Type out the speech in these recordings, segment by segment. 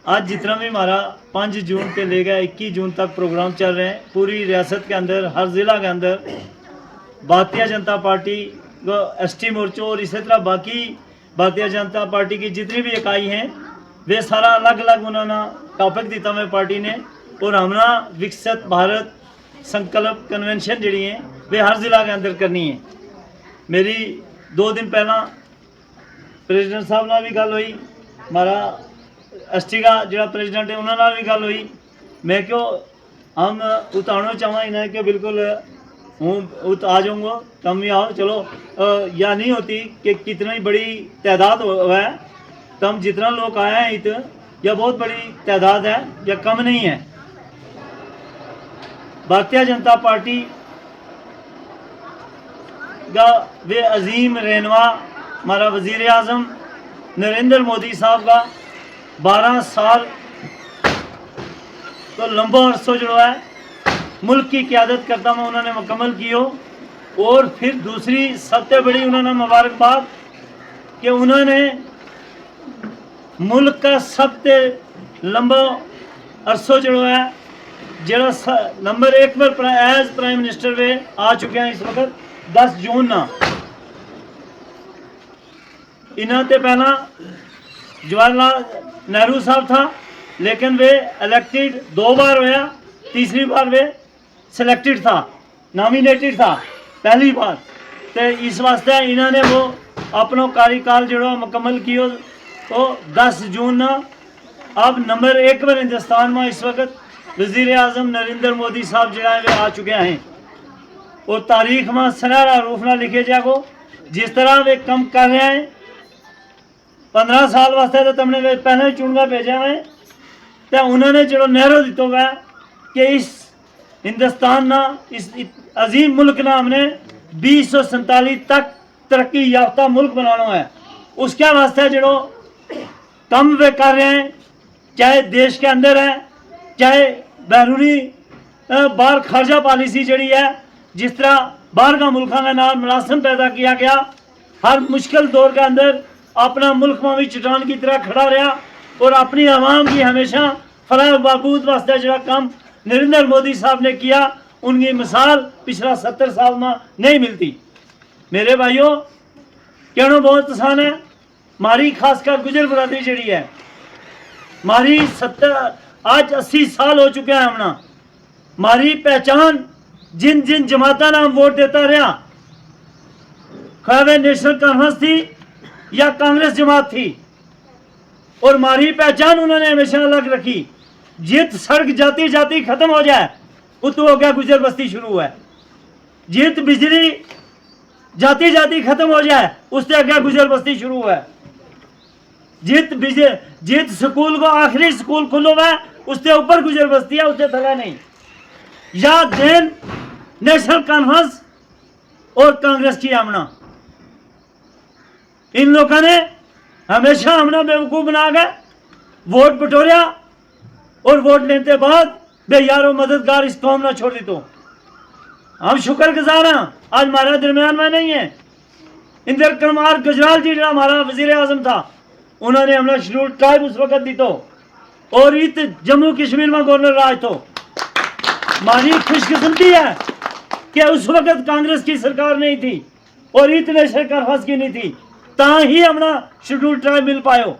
आज जितना भी हमारा 5 जून से लेकर 21 जून तक प्रोग्राम चल रहे हैं, पूरी रियासत के अंदर हर ज़िला के अंदर भारतीय जनता पार्टी एसटी मोर्चों और इसी तरह बाकी भारतीय जनता पार्टी की जितनी भी इकाई हैं वे सारा अलग अलग उन्होंने टॉपिक दिता हुआ पार्टी ने, और हमने विकसित भारत संकल्प कन्वेंशन जी हैं वे हर ज़िला के अंदर करनी है। मेरी 2 दिन पहला प्रेजिडेंट साहब नाल भी गल हुई, हमारा एसटी का जो प्रेजिडेंट है उन्होंने भी गल हुई। मैं क्यों हम उतारना चाहूँगा इन्हें कि बिल्कुल हूँ उत आ जाऊँगा, तुम भी आओ, चलो या नहीं होती कि कितनी बड़ी तादाद है, तम जितना लोग आए हैं इत यह बहुत बड़ी तादाद है या कम नहीं है। भारतीय जनता पार्टी का वे अजीम रहनुमा हमारा वज़ीर आज़म नरेंद्र मोदी साहब का 12 साल तो लंबा अरसा जो है मुल्क की क़यादत करता हुआ उन्होंने मुकम्मल की हो। और फिर दूसरी सबसे बड़ी उन्होंने मुबारकबाद कि उन्होंने मुल्क का सबसे लंबा अरसा जो है जरा नंबर 1 पर एज प्राइम मिनिस्टर वे आ चुके हैं इस वक्त 10 जून ना। इन्हों ते पहला जवाहरलाल नेहरू साहब था, लेकिन वे इलेक्टेड 2 बार होया, तीसरी बार वे सिलेक्टेड था, नॉमिनेटेड था पहली बार। तो इस वास्ते इन्होंने वो अपना कार्यकाल जो मुकम्मल किया तो 10 जून ना। अब नंबर 1 पर हिंदुस्तान में इस वक्त वज़ीर आज़म नरेंद्र मोदी साहब जो है वे आ चुके हैं, और तारीख में सुनहरा रूप ना लिखे जागो। जिस तरह वे कम कर रहे हैं 15 साल वास्ते तो तुमने वे पहले ही चुनगा भेजा है, तो उन्होंने जो नहरो दितो हुआ कि इस हिंदुस्तान ना इस अजीम मुल्क ना हमने 2047 तक तरक्की याफ्ता मुल्क बनाना है। उसके वास्ते जो कम वे कर रहे हैं, चाहे देश के अंदर है चाहे बैरूनी बाहर खर्चा पॉलिसी जी है, जिस तरह बाहर का मुल्कों के नाम मुलाजम पैदा किया गया, हर मुश्किल दौर के अंदर अपना मुल्क में भी चट्टान की तरह खड़ा रहा और अपनी आवाम की हमेशा फलाह बहबूद वास्ते जो काम नरेंद्र मोदी साहब ने किया, उनकी मिसाल पिछला 70 साल में नहीं मिलती। मेरे भाइयों, कहना बहुत आसान है, मारी खासकर गुजर बरादरी जी है, मारी 70 आज 80 साल हो चुके हैं हमना। मारी पहचान जिन जिन जमाता नाम वोट देता रहा, खावे नेशनल कॉन्फ्रेंस थी या कांग्रेस जमात थी, और मारी पहचान उन्होंने हमेशा अलग रखी। जित सड़क जाती जाती खत्म हो जाए उतो हो गया गुजर बस्ती शुरू है, जित बिजली जाती जाती खत्म हो जाए उससे आगे गुजर बस्ती शुरू है, जित स्कूल को आखिरी स्कूल खुलो है उससे ऊपर गुजर बस्ती है, उससे थला नहीं। या देन नेशनल कॉन्फ्रेंस और कांग्रेस की आमना, इन लोगों ने हमेशा हमने बेवकूफ़ बना के वोट बटोरिया और वोट लेने बाद बे यारो मददगार इस कौम ने छोड़ दी। तो हम शुक्रगुजार हैं, आज हमारे दरमियान में नहीं है। इंदर कुमार गुजराल जी जो हमारा वजीर आजम था, उन्होंने हमने शेड्यूल ट्राइब उस वक्त दी तो, और इत जम्मू कश्मीर में गवर्नर राज तो हमारी खुशकिस्मती है कि उस वक्त कांग्रेस की सरकार नहीं थी और इत नेशनल कॉन्फ्रेंस की नहीं थी, ता ही हमने शेड्यूल ट्राइब मिल पायो।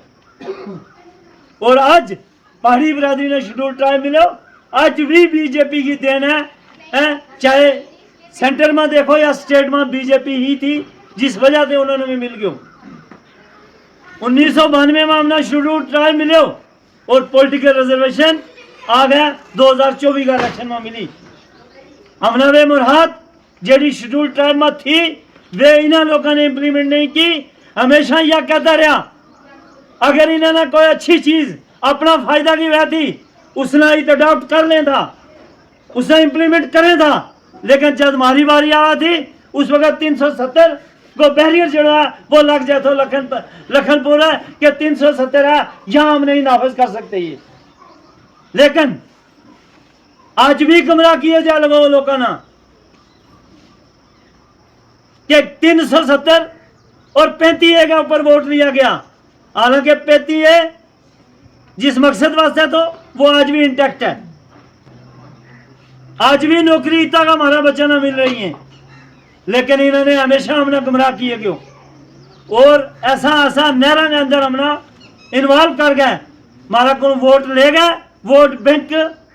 और आज पहाड़ी बरादरी ने शेड्यूल ट्राइब मिलो, आज भी बीजेपी की देन है, चाहे सेंटर में देखो या स्टेट में बीजेपी ही थी जिस वजह से उन्होंने भी मिल गयो। 1992 में हमने शेड्यूल ट्राइब मिले और पॉलिटिकल रिजर्वेशन आ गया 2024 का इलेक्शन में मिली। हमने वे मुराद जी शेड्यूल ट्राइब में थी वे इन्होंने लोगों ने इम्प्लीमेंट नहीं की। हमेशा यह कहता रहा अगर इन्होंने कोई अच्छी चीज अपना फायदा की वह थी उसने ही तो अडॉप्ट कर ले था, उसने इम्प्लीमेंट करे था। लेकिन जब हमारी बारी आ थी उस वक्त 370 को बैरियर जो है वो लग जाए तो लखनपुर है कि 370 है, यहां हम नहीं नाफज कर सकते ये। लेकिन आज भी गुमराह किए जा लगा लोगों ने कि 370 और 35 के ऊपर वोट लिया गया, हालांकि 35 जिस मकसद वास्ते तो वो आज भी इंटैक्ट है। आज भी नौकरी तक हमारा बच्चा ना मिल रही है, लेकिन इन्होंने हमेशा हमने गुमराह किए क्यों? और ऐसा ऐसा नहरा के अंदर हमने इन्वॉल्व कर गए, हमारा को वोट ले गए, वोट बैंक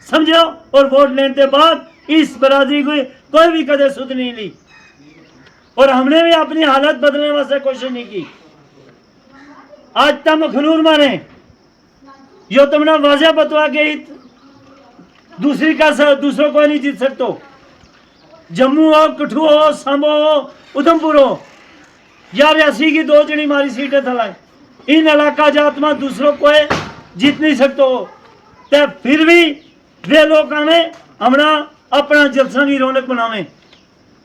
समझो, और वोट लेने के बाद इस बरादरी को कोई भी कदर सुध नहीं ली, और हमने भी अपनी हालत बदलने वास्ते कोशिश नहीं की। आज तुम खनूर मारे यो तुमने वाजह बतवा के दूसरी का दूसरों को नहीं जीत सकते। जम्मू हो, कठुआ हो, सांबा हो, उधमपुर हो, या रियासी की 2 जनी मारी सीटें थला, इन इलाका जात में दूसरों को जीत नहीं सकते हो। तो फिर भी वे लोग हमें हमने अपना जलसा की रौनक बनावे,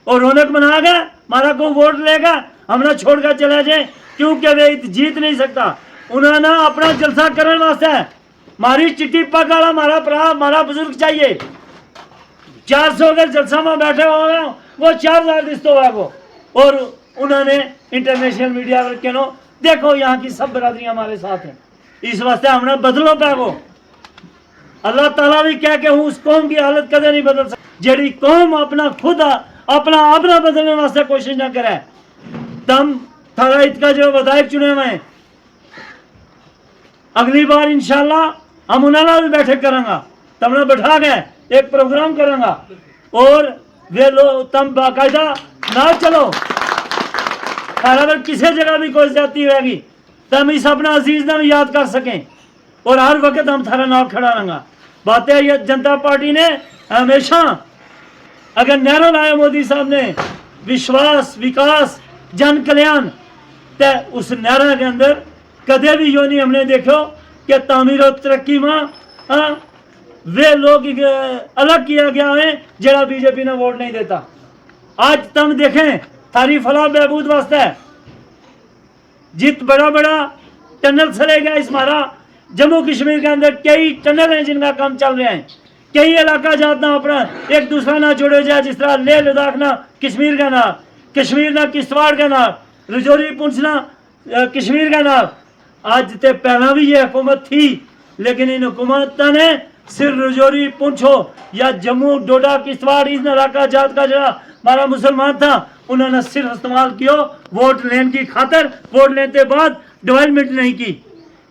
और रौनक बना के हमारा को वोट लेगा, हमने छोड़कर चले जाए, क्योंकि वे जीत नहीं सकता। उन्होंने अपना जलसा करने वास्ते हमारी चिट्ठी पग वाला हमारा भरा, हमारा बुजुर्ग चाहिए। 400 अगर जलसा में बैठे हो वो 4000 रिश्तों है वो, और उन्होंने इंटरनेशनल मीडिया पर कहना देखो यहाँ की सब बरादरियां हमारे साथ हैं। इस वास्ते हमने बदलो पैगो। अल्लाह ताला भी कह के हूँ उस कौम की हालत कदे नहीं बदल सकती जेड़ी कौम अपना खुद अपना बदलने वास्ते कोशिश ना करे। तम थारा इतका जो विधायक चुने हुए हैं, अगली बार इंशाल्लाह हम उन्हें भी बैठक करेंगे, तमने बैठा गए एक प्रोग्राम करेंगे, और वे लोग तम बाकायदा ना चलो, अगर किसी जगह भी कोई जाती रहेगी तो हम इस अपना अजीज ने भी याद कर सकें, और हर वक्त हम थारा नाम खड़ा रहेंगे। बातें ये जनता पार्टी ने हमेशा अगर नारा लाया मोदी साहब ने विश्वास, विकास, जन कल्याण, तो उस नारा के अंदर कदे भी यो नहीं हमने देखो कि तामीर और तरक्की में वे लोग अलग किया गया है जरा बीजेपी ने वोट नहीं देता। आज तुम देखें थारी फलाह बहबूद वास्ते जित बड़ा बड़ा टनल चले गया, इस हमारा जम्मू कश्मीर के अंदर कई टनल हैं जिनका काम चल रहे हैं, कई इलाका जातना अपना एक दूसरा ना जोड़े जाए, जिस तरह लेह लद्दाख ना कश्मीर का ना, कश्मीर ना किश्तवाड़ का ना, रजौरी पुंछ ना कश्मीर का ना। आज ते पहला भी ये हुकूमत थी, लेकिन इन हुकूमत ने सिर्फ रजौरी पुंछ हो या जम्मू डोडा किश्तवाड़ इस इलाका जात का जरा हमारा मुसलमान था, उन्होंने सिर्फ इस्तेमाल किया वोट लेने की खातर, वोट लेने के बाद डेवलपमेंट नहीं की।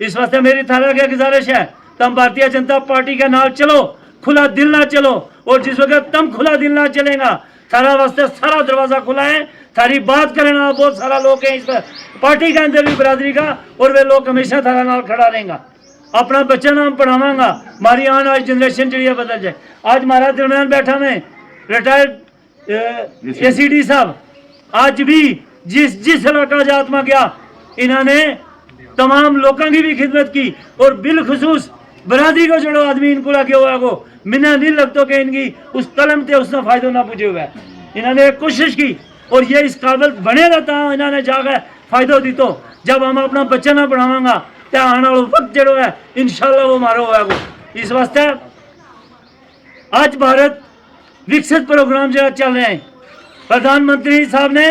इस वास्ते मेरी थारा क्या गुजारिश है, तुम भारतीय जनता पार्टी के नाल चलो, खुला दिल ना चलो, और जिस वक्त तुम खुला दिल ना चलेगा थारा वास्ते सारा दरवाजा खुला है। थारी बात करना बहुत सारा लोग हैं इस पार्टी के अंदर भी बरादरी का, और वे लोग हमेशा थारा नाल खड़ा रहेगा। अपना बच्चा नाम पढ़ावांगा, हमारी आने वाली जनरेशन जरिए बदल जाए। आज हमारा दरम्यान बैठा में रिटायर्ड ACD साहब, आज भी जिस इलाका जात में गया इन्होंने तमाम लोगों की भी खिदमत की, और बिलखसूस बरादरी को जोड़ो आदमी इनको लगे हुआ को मिना नहीं लगता कि इनकी उस कलम से उसने फायदा ना पूछे हुआ है। इन्होंने कोशिश की, और ये इस काबिल बने रहता है, इन्होंने जाकर फायदा दी। तो जब हम अपना बच्चा ना पढ़ावांगा तो आने वाला वक्त जो है इंशाल्लाह वो मारो होगा। इस वास्ते आज भारत विकसित प्रोग्राम जो चल रहे हैं, प्रधानमंत्री साहब ने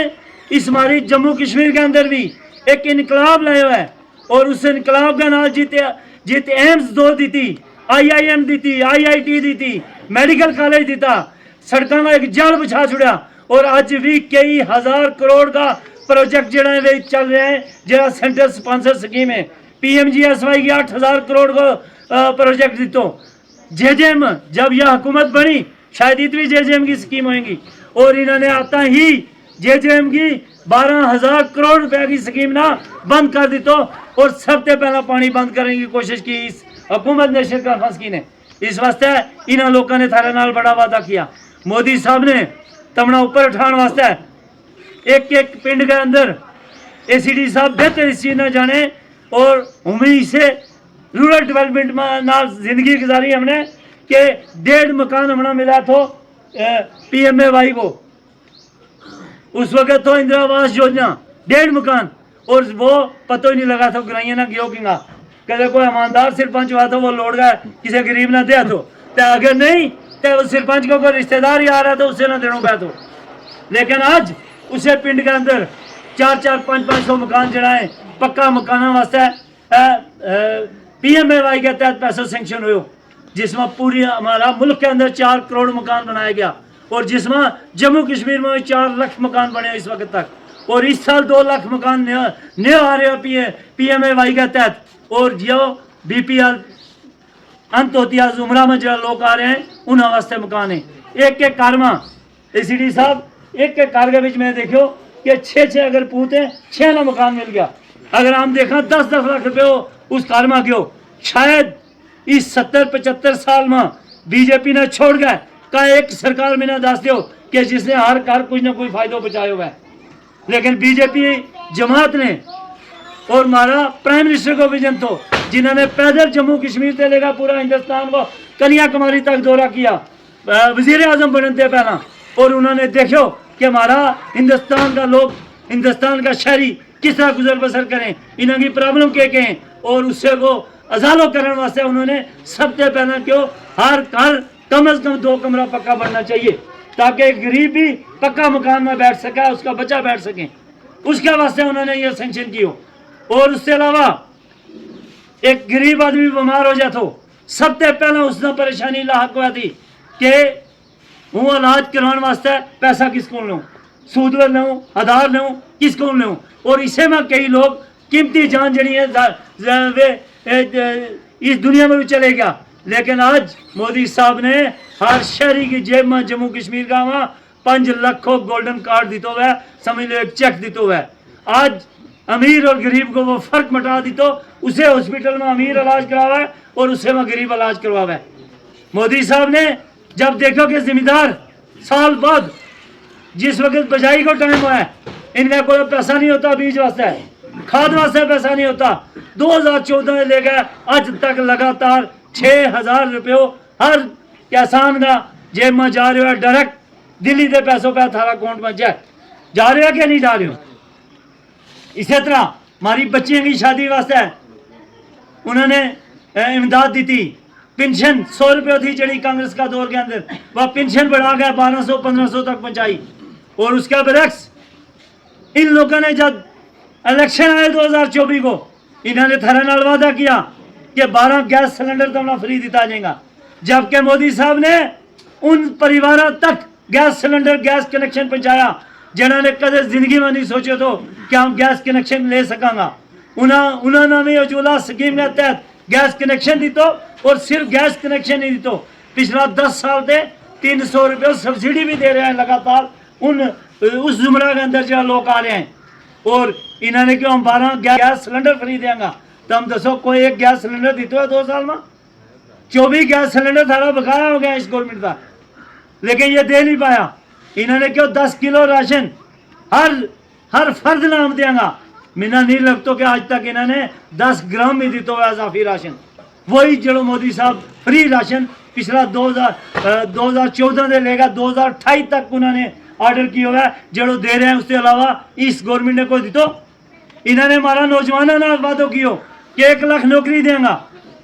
इस हमारी जम्मू कश्मीर के अंदर भी एक इनकलाब लाया है, और उस इनकलाब का नाम जीते एम्स 2 दी थी, IIM दी थी, IIT दी थी, मेडिकल कॉलेज दीता, सड़कों का एक जाल बिछा छुड़ा, और आज भी कई हजार करोड़ का प्रोजेक्ट जो है चल रहे हैं, जरा सेंट्रल स्पॉन्सर स्कीम है। PMGSY की 8000 करोड़ को प्रोजेक्ट दी। तो JJM जब यह हुकूमत बनी शायद इतनी JJM की स्कीम होगी, और इन्होंने आता ही JJM की 12000 करोड़ रुपए की स्कीम ना बंद कर दी। तो और सबसे पहला पानी बंद करने की कोशिश की इस हुकूमत नेशनल कॉन्फ्रेंस की ने। इस वास्ते इन लोगों ने थारे नाल बड़ा वादा किया। मोदी साहब ने तमना ऊपर उठाने वास्ते एक एक पिंड के अंदर ACD साहब बेहतर इस चीज न जाने, और उम्मीद से रूरल डेवलपमेंट में ना जिंदगी गुजारी हमने कि 1.5 मकान हमने मिला तो PMAY को, उस वक्त तो इंदिरा आवास योजना 1.5 मकान, और वो पता ही नहीं लगा था गिराइया ना गियो किंगा कहते कोई ईमानदार सरपंच हुआ तो वो लौट गया किसी गरीब ना दे तो अगर नहीं तो उस सरपंच को कोई रिश्तेदार ही आ रहा तो उसे ना देना पा। तो लेकिन आज उसे पिंड के अंदर 4-4, 5-500 मकान जड़ा है पक्का मकाना वास्ते PMAY के तहत पैसा सेंक्शन हुए, जिसमें पूरी हमारा मुल्क के अंदर 4 करोड़ मकान बनाया गया, और जिसमें जम्मू कश्मीर में 4 लाख मकान बने इस वक्त तक, और इस साल 2 लाख मकान नए आ रहे हैं PMAY के तहत। और जो BPL अंत होती है जुमरा में जो लोग आ रहे हैं उन वास्ते मकान है। एक एक कार में ACD साहब एक एक कार के बीच में देखो कि 6 अगर पूत है 6 ना मकान मिल गया। अगर हम देखा 10-10 लाख रुपये उस कार में क्यों, शायद इस 70-75 साल में बीजेपी ने छोड़ गए का एक सरकार में ना दस दो कि जिसने हर कार कुछ ना कुछ फायदा पहुंचाया हुआ है। लेकिन बीजेपी जमात ने और हमारा प्राइम मिनिस्टर को विजन तो, जिन्होंने पैदल जम्मू कश्मीर से लेकर पूरा हिंदुस्तान को कन्याकुमारी तक दौरा किया वजीर आजम बनते पहला, और उन्होंने देखो कि हमारा हिंदुस्तान का लोग, हिंदुस्तान का शहरी किस तरह गुजर बसर करें, इनकी प्रॉब्लम क्या क्या हैं, और उससे वो अजालो करने वास्ते उन्होंने सबसे पहला क्यों हर घर कम से कम 2 कमरा पक्का बनना चाहिए, ताकि गरीब भी पक्का मकान में बैठ सके, उसका बच्चा बैठ सके, उसके वास्ते उन्होंने ये सेंक्शन की हो। और उसके अलावा एक गरीब आदमी बीमार हो जाए तो सबसे पहला उसने परेशानी लाक हुआ थी कि वो इलाज करवाने वास्ते पैसा किसको लूँ, सूद पर लूँ, आधार लूँ, किसको लूँ, और इसे में कई लोग कीमती जान जड़ी है वे इस दुनिया में भी चले गया। लेकिन आज मोदी साहब ने हर शहरी की जेब में जम्मू कश्मीर का वहाँ 5 लाख को गोल्डन कार्ड दितो हुआ, समझ लो एक चेक दितो हुआ। आज अमीर और गरीब को वो फर्क मिटा दी तो उसे हॉस्पिटल में अमीर इलाज करवावा है और उसे में गरीब इलाज करवावा है। मोदी साहब ने जब देखो कि जिम्मेदार साल बाद जिस वक्त बजाई को टाइम हुआ है, इनका कोई पैसा नहीं होता, बीज वास्ते खाद वास्ते पैसा नहीं होता, 2014 से लेकर आज तक लगातार 6,000 रुपये हर किसान का जेब में जा रहे हो, डायरेक्ट दिल्ली के पैसों पे थारा अकाउंट में जा रहे हो क्या नहीं जा रहे हो। इसी तरह हमारी बच्चियों की शादी वास्ते उन्होंने इमदाद दी थी, पेंशन 100 रुपये थी जड़ी कांग्रेस का दौर के अंदर, वह पेंशन बढ़ा गया 1200-1500 तक पहुंचाई। और उसके बरक्स इन लोगों ने जब इलेक्शन आए 2024 को, इन्होंने थारे नाल वादा किया कि 12 गैस सिलेंडर तो फ्री दिता जाएगा, जबकि मोदी साहब ने उन परिवारों तक गैस सिलेंडर गैस कनेक्शन पहुंचाया जिन्होंने कदे जिंदगी में नहीं सोचे तो कि हम गैस कनेक्शन ले सकांगा। उन्होंने भी उज्ज्वला स्कीम के तहत गैस कनेक्शन दी तो, और सिर्फ गैस कनेक्शन नहीं दी तो पिछला 10 साल से 300 रुपये सब्सिडी भी दे रहे हैं लगातार उस जुमरा के अंदर जो लोग आ रहे हैं। और इन्होंने क्यों हम 12 गैस सिलेंडर फ्री देंगे, तो हम दसो कोई एक गैस सिलेंडर दी तो है 2 साल में, 24 गैस सिलेंडर थारा बकाया हो गया इस गवर्नमेंट का, लेकिन ये दे नहीं पाया। इन्होंने क्यों 10 किलो राशन हर फर्द नाम देंगा, मिना नहीं लगता कि आज तक इन्होंने 10 ग्राम भी दी तो इजाफी राशन, वही जो मोदी साहब फ्री राशन पिछला 2014 से लेकर 2028 तक उन्होंने ऑर्डर किया हुआ है जो दे रहे हैं। उसके अलावा इस गवर्नमेंट ने कोई दी तो इन्होंने हमारा नौजवानों ने वादो किया कि 1 लाख नौकरी देंगे,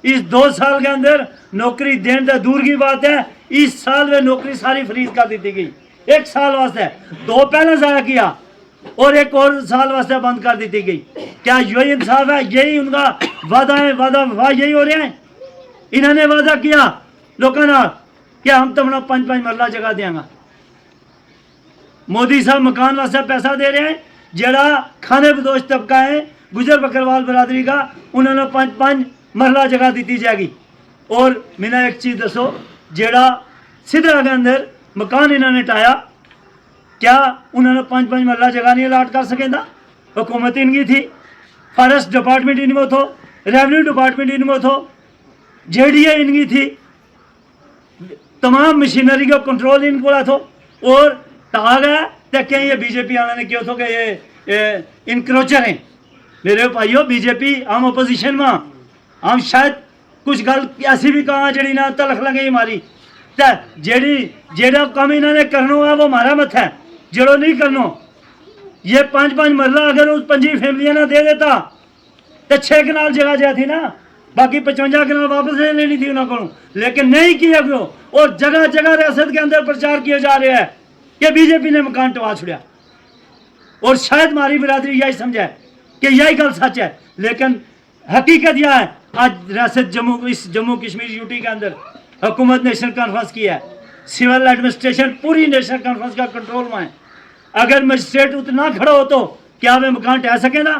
इस 2 साल के अंदर नौकरी देने तो दूर की बात है, इस साल वे नौकरी सारी फ्रीज कर दी गई, 1 साल वास्ते 2 पहले जाया किया और 1 और साल वास्ते बंद कर दी गई। क्या यही इंसाफ है? यही उनका वादा है, वादा यही हो रहे हैं। इन्होंने वादा किया लोगों ने कि हम तुमने 5-5 मरला जगह देंगे, मोदी साहब मकान वास्ते पैसा दे रहे हैं, जरा खाने बदोश तबका है गुजर बकरवाल बरादरी का, उन्होंने 5-5 मरला जगह दी जाएगी। और मैंने एक चीज़ दसो, जरा सिद्धरा के अंदर मकान इन्होंने टाया, क्या उन्होंने 5-5 मरला जगह नहीं अलाट कर सके था? हुकूमत इनकी थी, फॉरेस्ट डिपार्टमेंट इनको थो, रेवेन्यू डिपार्टमेंट इनको थो, JDA इनकी थी, तमाम मशीनरी का कंट्रोल इनको थो। और कहा गया तो क्या ये बीजेपी वाले ने क्यों थो कि ये इनक्रोचर हैं। मेरे भाइयों, बीजेपी हम अपोजिशन में, हम शायद कुछ गल ऐसी भी कहा जड़ी ना तलख लगे हमारी, जेड़ा काम इन्होंने करना है वो हमारा मत है, जड़ो नहीं करना। ये 5-5 मरला अगर उस 5 फैमिलियां ने दे देता तो 6 कनाल जगह जाती ना, बाकी 55 कनाल वापस ले लेनी थी उन्होंने को, लेकिन नहीं किया क्यों। और जगह जगह रियासत के अंदर प्रचार किया जा रहा है कि बीजेपी ने मकान टवा छुड़िया, और शायद हमारी बिरादरी यही समझे कि यही गल सच है, लेकिन हकीकत यह है आज रियासत जम्मू कश्मीर यूटी के अंदर हुकूमत नेशनल कॉन्फ्रेंस की है, सिविल एडमिनिस्ट्रेशन पूरी नेशनल कॉन्फ्रेंस का कंट्रोल में है। अगर मजिस्ट्रेट उतना खड़ा हो तो क्या वे मकान ढह सके ना?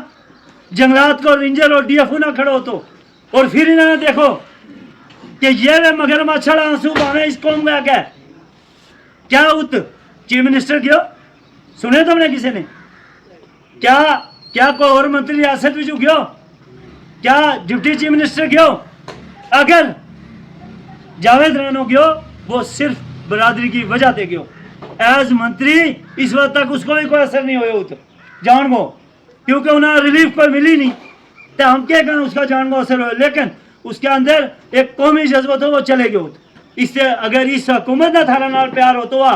जंगलात को रेंजर और डीएफओ ना खड़ा हो तो। और फिर इन्होंने देखो कि ये वे मगरमच्छ आंसू बहावे इस कौम में आगे क्या उत चीफ मिनिस्टर क्यों सुने तुमने किसी ने? क्या क्या कोई और मंत्री रियासत में क्यों? क्या डिप्टी चीफ मिनिस्टर क्यों? अगर जावेद रानो क्यों वो सिर्फ बरादरी की वजह से क्यों एज मंत्री इस वक्त तक उसको भी कोई असर नहीं हुआ तो जान को, क्योंकि उन्हें रिलीफ कोई मिली नहीं तो हम क्या कहें उसका जान को असर हो, लेकिन उसके अंदर एक कौमी जज्बा तो वो चले गए। इससे अगर इस हुकूमत ने थारा नाल प्यार होता हुआ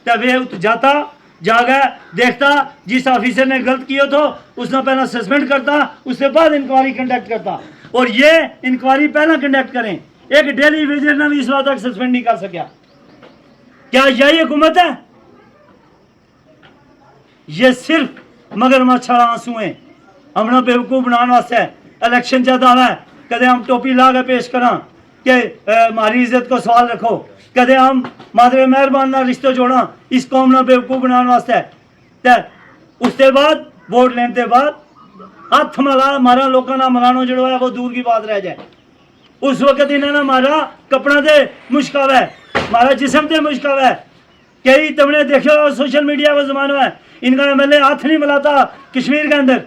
तो वे जाता जागा देखता जिस ऑफिसर ने गलत किया तो उसने पहला सस्पेंड करता, उसके बाद इंक्वायरी कंडक्ट करता। और ये इंक्वायरी पहला कंडक्ट करें, एक डेली विजिट ने भी इस बात तक सस्पेंड नहीं कर सका। क्या यही हुकूमत है? ये सिर्फ मगरमच्छ आंसू हैं हमने बेवकूफ बनाने वास्ते। इलेक्शन ज्यादा है कदे हम टोपी ला के पेश करा कि हमारी इज्जत को सवाल रखो, कदे हम मादरे मेहरबान ना रिश्ते जोड़ा इस कौम ने बेवकूफ बनाने वास्ते। उसके बाद वोट लेने के बाद हथ मला मारा लोगों ना मलानो जड़ो है वो दूर की बात रह जाए। उस वक्त इन्होंने मारा कपड़ा दे मुश्काव है, मारा जिसम से मुश्काव है। कई तुमने देखो सोशल मीडिया का जमाना है, इनका एमएलए हाथ नहीं मिलाता कश्मीर के अंदर।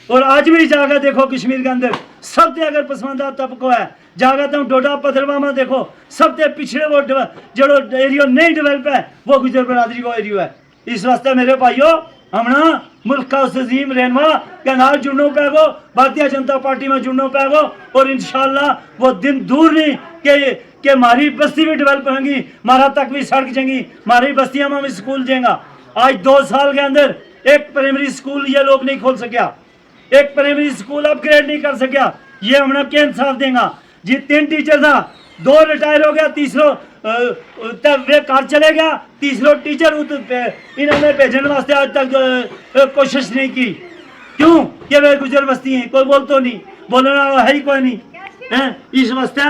और आज भी जाकर देखो कश्मीर के अंदर सबसे अगर पसंदा तबको है जाकर तुम डोडा पथरवा में देखो सबसे पिछड़े वो जो एरिया नहीं डेवलप है वो गुजर बरादरी का एरिया है। इस वास्ते मेरे भाइयों हमना मुल्क का उस अजीम रहनुमा के नाल जुड़ना पेगो, भारतीय जनता पार्टी में जुड़ना पेगो। और इंशाल्लाह वो दिन दूर नहीं कि हमारी बस्ती भी डेवलप होंगी, हमारा तक भी सड़क जाएंगी, हमारी बस्तियों में भी स्कूल जाएगा। आज 2 साल के अंदर एक प्राइमरी स्कूल ये लोग नहीं खोल सकिया, एक प्राइमरी स्कूल अपग्रेड नहीं कर सकिया। ये हमने क्या इंसाफ देगा जी? 3 टीचर था, 2 रिटायर हो गया, तीसरो वे कार चले गया, तीसरो टीचर इन्होंने भेजने वास्ते आज तक कोशिश नहीं की। क्यों? कि वे गुजर बस्ती हैं, कोई बोल तो नहीं, बोलने वाला है ही कोई नहीं है। इस वास्ते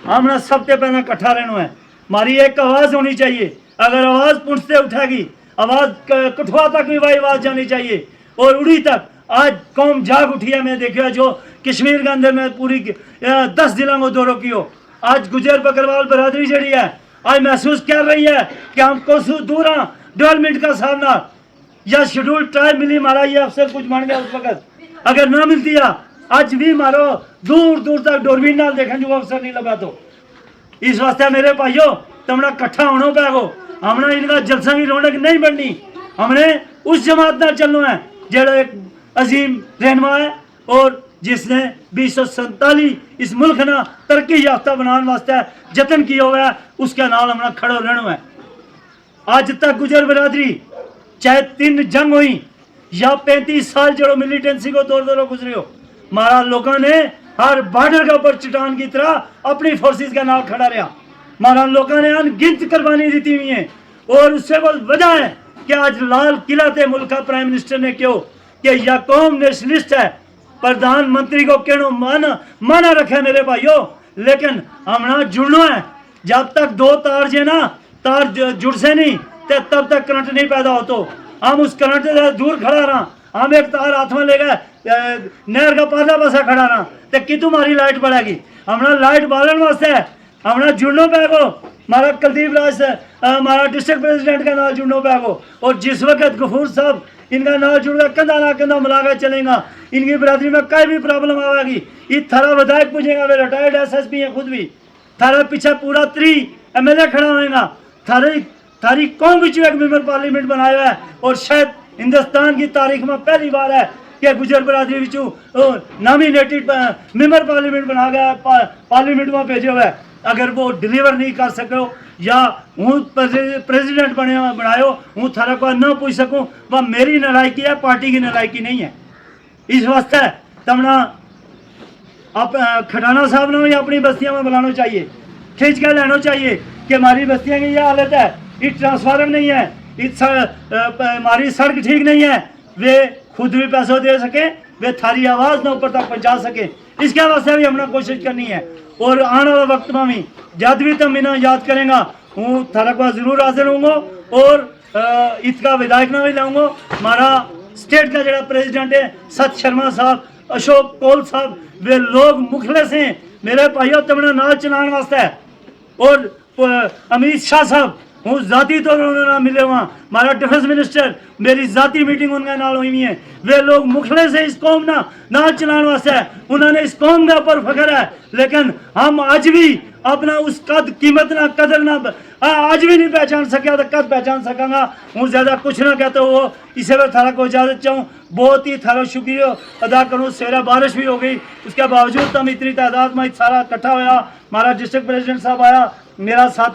हमने सबसे पहले इकट्ठा रहना है, हमारी एक आवाज़ होनी चाहिए। अगर आवाज़ पुंछ से उठेगी, आवाज़ कठुआ तक भी वही आवाज़ जानी चाहिए और उड़ी तक। आज कौम जाग उठी है। मैं देखा जो कश्मीर के अंदर में पूरी 10 जिलों को दौरों की हो, आज गुजर बकरवाल बरादरी जड़ी है आज महसूस कर रही है कि हम कोसों दूर हैं डेवलपमेंट का सामना। या शेड्यूल ट्राइब मिली हमारा ये अफसर कुछ मान गया उस वक्त, अगर ना मिलती है आज भी मारो दूर दूर तक डोरबीन नाल देखें जो अफसर नहीं लगा। तो इस वास्ते मेरे भाइयों तुमने इकट्ठा होना पेगो, हमने इनका जलसा की रौनक नहीं बननी। हमने उस जमात ना चलना है जो एक अजीम रहनुमा है और जिसने 247 इस मुल्क ना तरक्की याफ्ता बनाने वास्ते जतन किया हुआ है, उसके नाल हमने खड़ो रहना है। आज तक गुजर बरादरी चाहे 3 जंग हुई या 35 साल जो मिलिटेंसी को दौर दौर गुजरे हो, हमारा लोगों ने हर बॉर्डर के ऊपर चट्टान की तरह अपनी फोर्सेस का नाम खड़ा रहा। हमारा लोगों ने अनगिनत कुर्बानी दी हुई है और उससे बहुत वजह है कि आज लाल किला थे मुल्क का प्राइम मिनिस्टर ने क्यों कि यह कौम नेशनलिस्ट है, प्रधानमंत्री को क्यों माना रखे मेरे भाइयों। लेकिन हमने जुड़ना है, जब तक 2 तार जे ना तार जुड़ से नहीं तो तब तक करंट नहीं पैदा हो। तो हम उस करंट से दूर खड़ा रहा, हम एक तार हाथ में ले गए नहर का पारला पासा खड़ा रहा तो कि तुम्हारी लाइट बढ़ेगी। हमारा लाइट बालन वास्ते है, हमारा जुड़ना पैगो। हमारा कुलदीप राज हमारा डिस्ट्रिक्ट प्रेसिडेंट का नाम जुड़ना पैगो। और जिस वक्त गफूर साहब इनका नाम जुड़ेगा कंधा ना कंधा मिलाकर चलेगा, इनकी बरादरी में कोई भी प्रॉब्लम आएगी ये थारा विधायक पूछेगा, वे रिटायर्ड SSP है खुद भी, थारा पीछे पूरा 3 MLA खड़ा होगा, थारी कौन भी एक मेंबर पार्लियामेंट बनाया है। और शायद हिंदुस्तान की तारीख में पहली बार है कि गुजर बरादरी विचू नॉमिनेटेड मेंबर पार्लियामेंट बना गया, पार्लियामेंट में भेजे हुए। अगर वो डिलीवर नहीं कर सको या हूँ प्रेसिडेंट बनायो हूँ थारा को न पूछ सकूँ, वह मेरी नालायकी है, पार्टी की नालायकी नहीं है। इस वास्ते तमना आप खटाना साहब ने भी अपनी बस्तियों में बुलाना चाहिए, खींच कर लेना चाहिए कि हमारी बस्तियों की यह हालत है, ये ट्रांसफार्मर नहीं है, हमारी सड़क ठीक नहीं है। वे खुद भी पैसों दे सकें, वे थारी आवाज़ ना ऊपर तक पहुँचा सके। इसके वास्ते भी हमने कोशिश करनी है। और आने वाले वक्त में भी जब भी तुम इन्हें याद करेंगा हूँ थारा को जरूर हाजिर होंगे। और इसका विधायक ना भी लाऊंगा। हमारा स्टेट का जरा प्रेसिडेंट है सत शर्मा साहब, अशोक कौल साहब, वे लोग मुखलिस हैं मेरे भाइयों तुमने नाल चलाने वास्ते है। और अमित शाह साहब हूँ जाती तौर पर उन्होंने मिले वहाँ, हमारा डिफेंस मिनिस्टर मेरी जाती मीटिंग उनके नाल हुई है। वे लोग मुखलिस है इस कौम ना चलाने वास्ते है, उन्होंने इस कौम के ऊपर फख्र है। लेकिन हम आज भी अपना उस कद कीमत ना कदर ना आज भी नहीं पहचान सके तो कद पहचान सकांगा। हूँ ज़्यादा कुछ ना कहते हो इसे मैं थारा को इजाज़त चाहूँ। बहुत ही थारा शुक्रिया अदा करूँ। सवेरा बारिश भी हो गई उसके बावजूद तुम इतनी तादाद में सारा इकट्ठा होया। हमारा डिस्ट्रिक्ट प्रेसिडेंट साहब आया, मेरा साथी